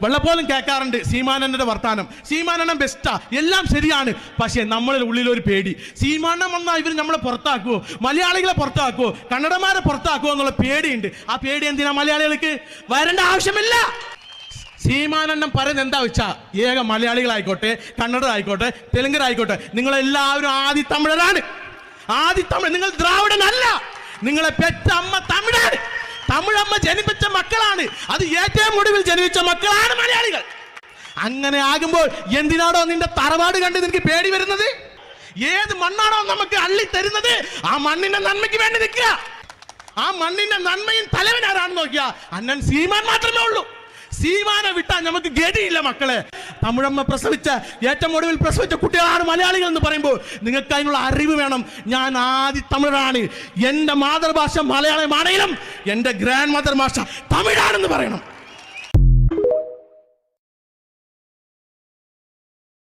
വെള്ളപ്പോലും കേൾക്കാറുണ്ട് സീമാനന്റെ വർത്താനം. സീമാനണ്ണൻ ബെസ്റ്റാ, എല്ലാം ശരിയാണ്. പക്ഷെ നമ്മളുടെ ഉള്ളിലൊരു പേടി. സീമാനൻ വന്നാൽ ഇവർ നമ്മളെ പുറത്താക്കുവോ, മലയാളികളെ പുറത്താക്കുവോ, കന്നഡമാരെ പുറത്താക്കുവോ എന്നുള്ള പേടിയുണ്ട്. ആ പേടി എന്തിനാ മലയാളികൾക്ക്? വരേണ്ട ആവശ്യമില്ല. സീമാനണ്ണൻ പറയുന്നത് എന്താ വെച്ചാ, ഏക മലയാളികളായിക്കോട്ടെ, കന്നഡരായിക്കോട്ടെ, തെലുങ്കരായിക്കോട്ടെ, നിങ്ങളെല്ലാവരും ആദി തമിഴരാണ്. ആദി തമിഴ്, നിങ്ങൾ ദ്രാവിഡനല്ല. നിങ്ങളെ പെറ്റ അമ്മ തമിഴാണ്. തമിഴമ്മ ജനിപ്പിച്ച മക്കളാണ്. അത് ഏറ്റവും ഒടുവിൽ ജനിപ്പിച്ച മക്കളാണ് മലയാളികൾ. അങ്ങനെ ആകുമ്പോൾ എന്തിനാണോ നിന്റെ തറവാട് കണ്ട് നിനക്ക് പേടി വരുന്നത്? ഏത് മണ്ണാണോ നമുക്ക് അള്ളി തരുന്നത്, ആ മണ്ണിന്റെ നന്മയ്ക്ക് വേണ്ടി നിൽക്കുക. ആ മണ്ണിന്റെ നന്മയും തലവൻ ആരാണെന്ന് നോക്കിയാ അണ്ണൻ സീമാൻ മാത്രമേ ഉള്ളൂ. സീമാനെ വിട്ടാൽ നമുക്ക് ഗതിയില്ല മക്കളെ. തമിഴമ്മ പ്രസവിച്ച, ഏറ്റവും ഒടുവിൽ പ്രസവിച്ച കുട്ടികളാണ് മലയാളികൾ എന്ന് പറയുമ്പോൾ നിങ്ങൾക്ക് അതിനുള്ള അറിവ് വേണം. ഞാൻ ആദി തമിഴാണ്, എൻ്റെ മാതൃഭാഷ മലയാളമാണെങ്കിലും എൻ്റെ ഗ്രാൻഡ് മദർ ഭാഷ തമിഴാണെന്ന് പറയണം.